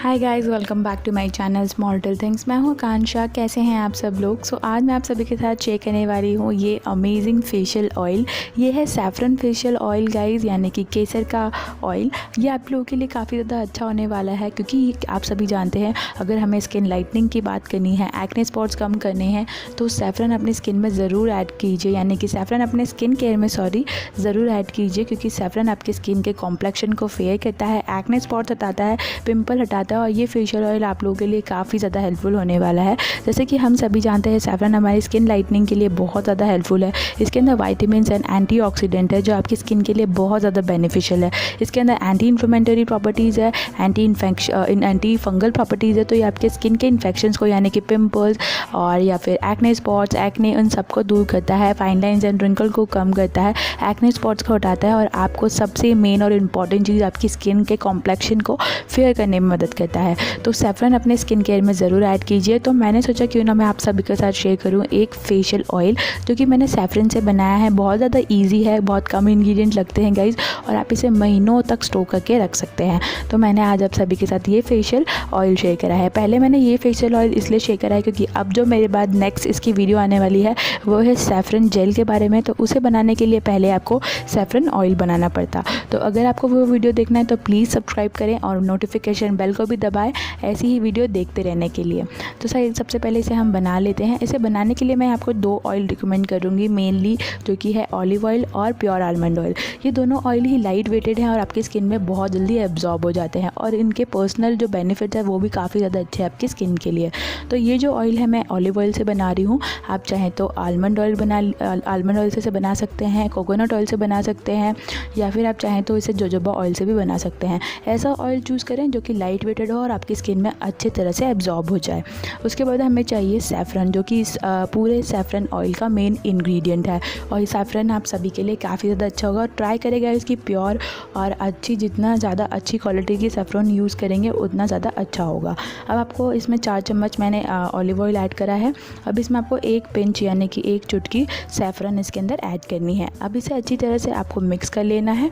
Hi guys, welcome back to my channel small little things. मैं हूँ आकांक्षा। कैसे हैं आप सब लोग? आज मैं आप सभी के साथ शेयर करने वाली हूँ ये अमेजिंग फेशियल ऑयल। ये है सैफरन फेशियल ऑयल गाइस, यानी कि केसर का ऑयल। ये आप लोगों के लिए काफ़ी ज़्यादा अच्छा होने वाला है, क्योंकि आप सभी जानते हैं अगर हमें स्किन लाइटनिंग की बात करनी है, एक्ने स्पॉट्स कम करने हैं, तो सैफरन अपनी स्किन में ज़रूर ऐड कीजिए, यानी कि सैफरन अपने स्किन केयर में ज़रूर ऐड कीजिए, क्योंकि सैफरन आपकी स्किन के कॉम्प्लेक्शन को फेयर करता है, एक्ने स्पॉट्स हटाता है, पिंपल हटाता है। और ये फेशियल ऑयल आप लोगों के लिए काफ़ी ज़्यादा हेल्पफुल होने वाला है। जैसे कि हम सभी जानते हैं सैफरन हमारी स्किन लाइटनिंग के लिए बहुत ज़्यादा हेल्पफुल है। इसके अंदर वाइटामिन्स एंड एंटीऑक्सीडेंट है जो आपकी स्किन के लिए बहुत ज़्यादा बेनिफिशियल है। इसके अंदर एंटी इन्फ्लेमेटरी प्रॉपर्टीज़ है, एंटी फंगल प्रॉपर्टीज़ है। तो ये आपके स्किन के इन्फेक्शंस को, यानी कि पिंपल्स और या फिर एक्ने स्पॉट्स, एक्ने, उन सबको दूर करता है। फाइन लाइन्स एंड रिंकल को कम करता है, एक्ने स्पॉट्स को हटाता है और आपको सबसे मेन और इम्पॉर्टेंट चीज़ आपकी स्किन के कॉम्प्लेक्शन को फेयर करने में मदद करता है। तो सैफरन अपने स्किन केयर में ज़रूर ऐड कीजिए। तो मैंने सोचा क्यों ना मैं आप सभी के साथ शेयर करूं एक फेशियल ऑयल जो कि मैंने सैफरन से बनाया है। बहुत ज़्यादा इजी है, बहुत कम इंग्रेडिएंट लगते हैं गाइज, और आप इसे महीनों तक स्टोर करके रख सकते हैं। तो मैंने आज आप सभी के साथ ये फेशियल ऑयल शेयर करा है। पहले मैंने ये फेशियल ऑयल इसलिए शेयर करा है क्योंकि अब जो मेरे बाद नेक्स्ट इसकी वीडियो आने वाली है वो है सैफरन जेल के बारे में। तो उसे बनाने के लिए पहले आपको सैफरन ऑयल बनाना पड़ता। तो अगर आपको वो वीडियो देखना है तो प्लीज़ सब्सक्राइब करें और नोटिफिकेशन बेल को भी दबाएं ऐसी ही वीडियो देखते रहने के लिए। तो सबसे पहले इसे हम बना लेते हैं। इसे बनाने के लिए मैं आपको दो ऑयल रिकमेंड करूँगी मेनली, जो कि है ऑलिव ऑयल और प्योर आलमंड ऑयल। ये दोनों ऑयल ही लाइट वेटेड हैं और आपकी स्किन में बहुत जल्दी एब्जॉर्ब हो जाते हैं, और इनके पर्सनल जो बेनिफिट है वो भी काफ़ी ज़्यादा अच्छे हैं आपकी स्किन के लिए। तो ये जो ऑयल है मैं ऑलिव ऑयल से बना रही हूँ। आप चाहें तो आलमंड ऑयल से बना सकते हैं, कोकोनट ऑयल से बना सकते हैं, या फिर आप चाहें तो इसे जोजोबा ऑयल से भी बना सकते हैं। ऐसा ऑयल चूज़ करें जो कि लाइट वेटेड हो और आपकी स्किन में अच्छे तरह से एब्जॉर्ब हो जाए। उसके बाद हमें चाहिए सैफरन, जो कि इस पूरे सैफरन ऑयल का मेन इंग्रेडिएंट है। और ये सैफरन आप सभी के लिए काफ़ी ज़्यादा अच्छा होगा। और ट्राई करेगा इसकी प्योर और अच्छी, जितना ज़्यादा अच्छी क्वालिटी की सैफरन यूज़ करेंगे उतना ज़्यादा अच्छा होगा। अब आपको इसमें 4 चम्मच मैंने ऑलिव ऑयल ऐड करा है। अब इसमें आपको 1 पिंच यानी कि 1 चुटकी सैफरन इसके अंदर ऐड करनी है। अब इसे अच्छी तरह से आपको मिक्स कर लेना है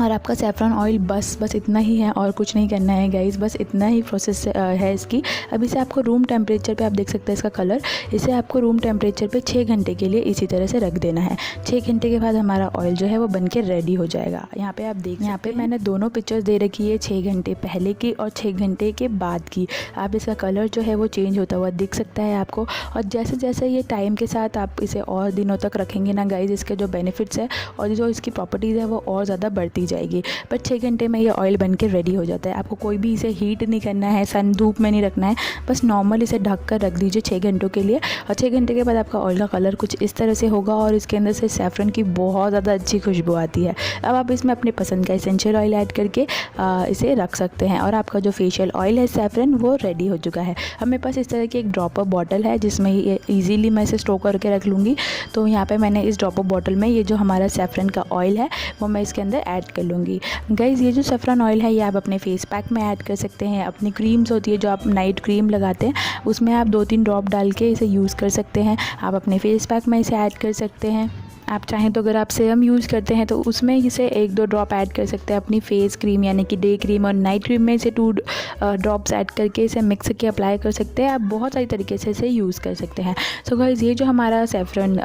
और आपका सैफरन ऑयल बस इतना ही है और कुछ नहीं करना है गाइस, बस इतना ही प्रोसेस है इसकी। अब इसे आपको रूम टेम्परेचर पे, आप देख सकते हैं इसका कलर, इसे आपको रूम टेम्परेचर पे 6 घंटे के लिए इसी तरह से रख देना है। 6 घंटे के बाद हमारा ऑयल जो है वो बन के रेडी हो जाएगा। यहाँ पे आप देख, यहाँ पे मैंने दोनों पिक्चर्स दे रखी है, 6 घंटे पहले की और 6 घंटे के बाद की। आप इसका कलर जो है वो चेंज होता हुआ दिख सकता है आपको। और जैसे जैसे ये टाइम के साथ आप इसे और दिनों तक रखेंगे ना गाइज, इसके जो बेनिफिट्स है और जो इसकी प्रॉपर्टीज़ है वो और ज़्यादा बढ़ती जाएगी। बट 6 घंटे में ये ऑयल बन के रेडी हो जाता है। आपको कोई भी इसे हीट नहीं करना है, सन धूप में नहीं रखना है, बस नॉर्मल इसे ढक कर रख दीजिए 6 घंटों के लिए। और 6 घंटे के बाद आपका ऑयल का कलर कुछ इस तरह से होगा और इसके अंदर से सैफरन की बहुत ज़्यादा अच्छी खुशबू आती है। अब आप इसमें अपने पसंद का एसेंशियल ऑयल ऐड करके इसे रख सकते हैं। और आपका जो फेशियल ऑयल है सैफरन वो रेडी हो चुका है। अब मेरे पास इस तरह की एक ड्रॉपर बॉटल है जिसमें ईजीली मैं इसे स्टोर करके रख लूँगी। तो यहाँ पर मैंने इस ड्रॉपर बॉटल में ये जो हमारा सैफरन का ऑयल है वो मैं इसके अंदर ऐड कर लूँगी। गाइज़, ये जो सैफरन ऑयल है ये आप अपने फेस पैक में ऐड कर सकते हैं। अपनी क्रीम्स होती है जो आप नाइट क्रीम लगाते हैं उसमें आप 2-3 ड्रॉप डाल के इसे यूज़ कर सकते हैं। आप अपने फेस पैक में इसे ऐड कर सकते हैं। आप चाहें तो अगर आप सीरम यूज़ करते हैं तो उसमें इसे 1-2 ड्रॉप ऐड कर सकते हैं। अपनी फेस क्रीम यानी कि डे क्रीम और नाइट क्रीम में इसे 2 ड्रॉप्स ऐड करके इसे मिक्स करके अप्लाई कर सकते हैं। आप बहुत सारी तरीके से इसे यूज़ कर सकते हैं। सो गाइस, ये जो हमारा सैफरन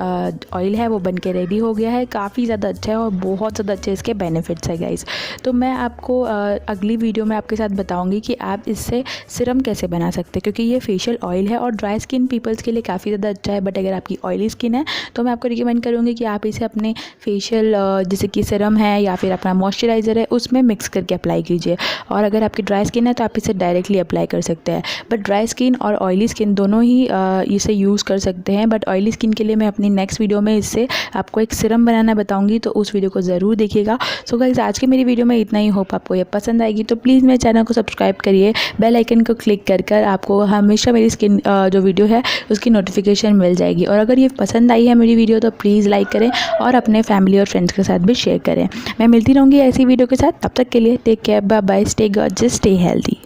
ऑयल है वो बन के रेडी हो गया है। काफ़ी ज़्यादा अच्छा है और बहुत ज़्यादा अच्छे इसके बेनिफिट्स है गाइस। तो मैं आपको अगली वीडियो में आपके साथ बताऊँगी कि आप इससे सिरम कैसे बना सकते हैं, क्योंकि ये फेशियल ऑयल है और ड्राई स्किन पीपल्स के लिए काफ़ी ज़्यादा अच्छा है। बट अगर आपकी ऑयली स्किन है तो मैं आपको रिकमेंड करूँगी कि आप इसे अपने फेशियल जैसे कि सीरम है या फिर अपना मॉइस्चराइज़र है उसमें मिक्स करके अप्लाई कीजिए। और अगर आपकी ड्राई स्किन है तो आप इसे डायरेक्टली अप्लाई कर सकते हैं। बट ड्राई स्किन और ऑयली स्किन दोनों ही इसे यूज़ कर सकते हैं। बट ऑयली स्किन के लिए मैं अपनी नेक्स्ट वीडियो में इससे आपको एक सीरम बनाना बताऊँगी, तो उस वीडियो को ज़रूर देखिएगा। सो गाइस, आज की मेरी वीडियो में इतना ही। होप आपको ये पसंद आएगी। तो प्लीज़ मेरे चैनल को सब्सक्राइब करिए, बेल आइकन को क्लिक कर आपको हमेशा मेरी स्किन जो वीडियो है उसकी नोटिफिकेशन मिल जाएगी। और अगर ये पसंद आई है मेरी वीडियो तो प्लीज़ लाइक करें और अपने फैमिली और फ्रेंड्स के साथ भी शेयर करें। मैं मिलती रहूँगी ऐसी वीडियो के साथ। तब तक के लिए take care, bye bye, stay gorgeous, stay healthy.